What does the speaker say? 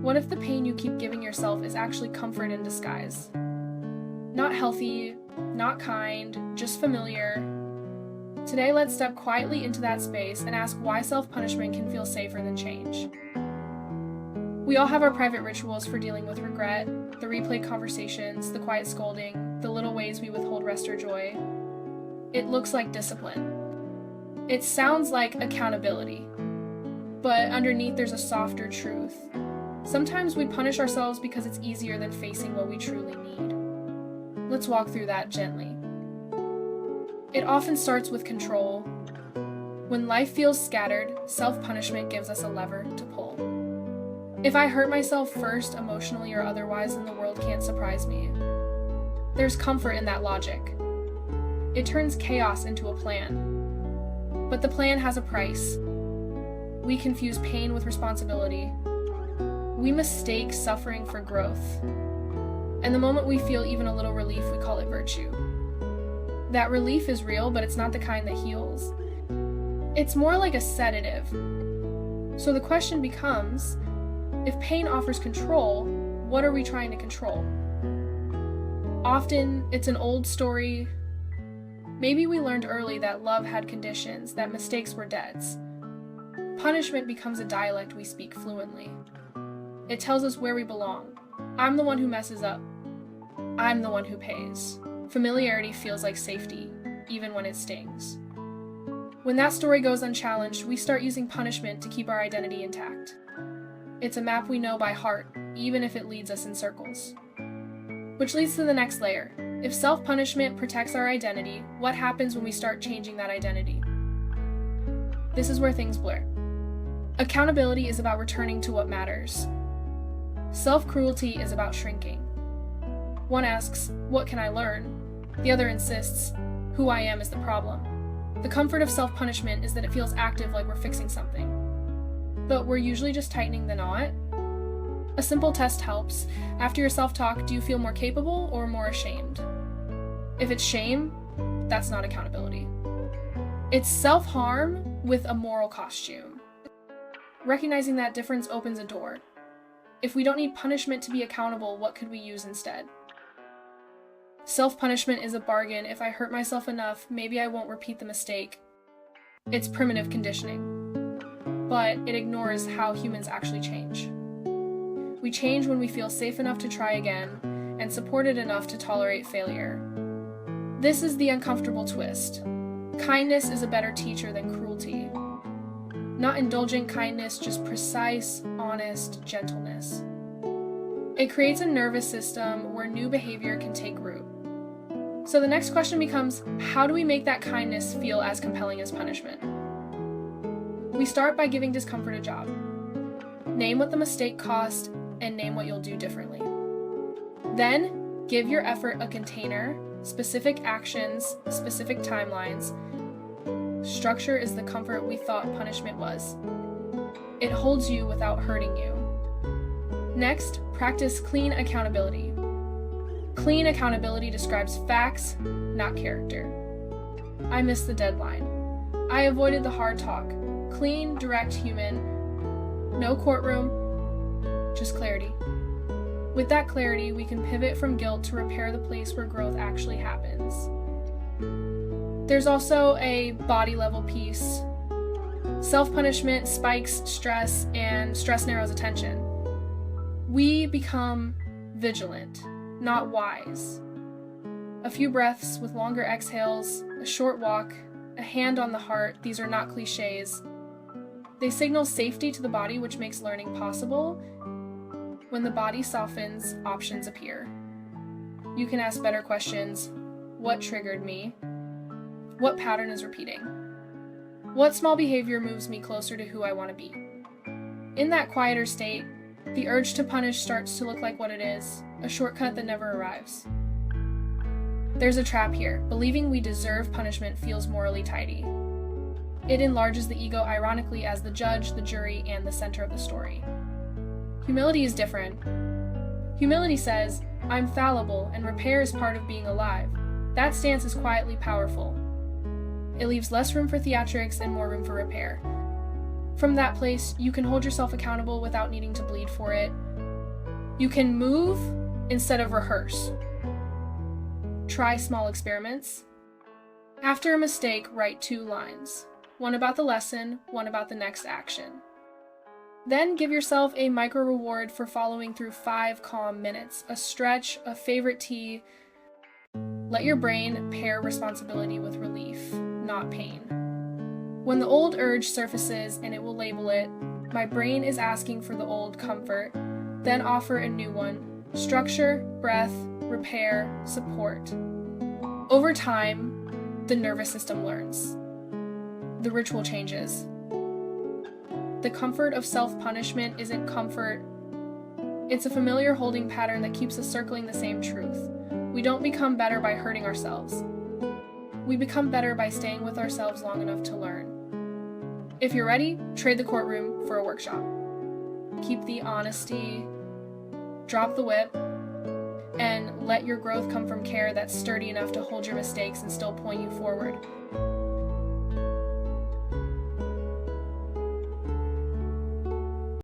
What if the pain you keep giving yourself is actually comfort in disguise? Not healthy, not kind, just familiar. Today, let's step quietly into that space and ask why self-punishment can feel safer than change. We all have our private rituals for dealing with regret, the replayed conversations, the quiet scolding, the little ways we withhold rest or joy. It looks like discipline. It sounds like accountability. But underneath there's a softer truth. Sometimes we punish ourselves because it's easier than facing what we truly need. Let's walk through that gently. It often starts with control. When life feels scattered, self-punishment gives us a lever to pull. If I hurt myself first, emotionally or otherwise, then the world can't surprise me. There's comfort in that logic. It turns chaos into a plan. But the plan has a price. We confuse pain with responsibility. We mistake suffering for growth. And the moment we feel even a little relief, we call it virtue. That relief is real, but it's not the kind that heals. It's more like a sedative. So the question becomes, if pain offers control, what are we trying to control? Often, it's an old story. Maybe we learned early that love had conditions, that mistakes were debts. Punishment becomes a dialect we speak fluently. It tells us where we belong. I'm the one who messes up. I'm the one who pays. Familiarity feels like safety, even when it stings. When that story goes unchallenged, we start using punishment to keep our identity intact. It's a map we know by heart, even if it leads us in circles. Which leads to the next layer. If self-punishment protects our identity, what happens when we start changing that identity? This is where things blur. Accountability is about returning to what matters. Self-cruelty is about shrinking. One asks, what can I learn? The other insists, who I am is the problem. The comfort of self-punishment is that it feels active, like we're fixing something. But we're usually just tightening the knot. A simple test helps. After your self-talk, do you feel more capable or more ashamed? If it's shame, that's not accountability. It's self-harm with a moral costume. Recognizing that difference opens a door. If we don't need punishment to be accountable, what could we use instead? Self-punishment is a bargain. If I hurt myself enough, maybe I won't repeat the mistake. It's primitive conditioning. But it ignores how humans actually change. We change when we feel safe enough to try again, and supported enough to tolerate failure. This is the uncomfortable twist. Kindness is a better teacher than cruelty. Not indulgent kindness, just precise, honest gentleness. It creates a nervous system where new behavior can take root. So the next question becomes, how do we make that kindness feel as compelling as punishment? We start by giving discomfort a job. Name what the mistake cost and name what you'll do differently. Then, give your effort a container, specific actions, specific timelines. Structure is the comfort we thought punishment was. It holds you without hurting you. Next, practice clean accountability. Clean accountability describes facts, not character. I missed the deadline. I avoided the hard talk. Clean, direct, human. No courtroom, just clarity. With that clarity, we can pivot from guilt to repair the place where growth actually happens. There's also a body level piece. Self-punishment spikes stress, and stress narrows attention. We become vigilant, not wise. A few breaths with longer exhales, a short walk, a hand on the heart, these are not cliches. They signal safety to the body, which makes learning possible. When the body softens, options appear. You can ask better questions. What triggered me? What pattern is repeating? What small behavior moves me closer to who I want to be? In that quieter state, the urge to punish starts to look like what it is, a shortcut that never arrives. There's a trap here. Believing we deserve punishment feels morally tidy. It enlarges the ego ironically as the judge, the jury, and the center of the story. Humility is different. Humility says, I'm fallible, and repair is part of being alive. That stance is quietly powerful. It leaves less room for theatrics and more room for repair. From that place, you can hold yourself accountable without needing to bleed for it. You can move instead of rehearse. Try small experiments. After a mistake, write 2 lines. One about the lesson, one about the next action. Then give yourself a micro reward for following through 5 calm minutes, a stretch, a favorite tea. Let your brain pair responsibility with relief, not pain. When the old urge surfaces, and it will label it, my brain is asking for the old comfort, then offer a new one: structure, breath, repair, support. Over time, the nervous system learns. The ritual changes. The comfort of self-punishment isn't comfort. It's a familiar holding pattern that keeps us circling the same truth. We don't become better by hurting ourselves. We become better by staying with ourselves long enough to learn. If you're ready, trade the courtroom for a workshop. Keep the honesty, drop the whip, and let your growth come from care that's sturdy enough to hold your mistakes and still point you forward.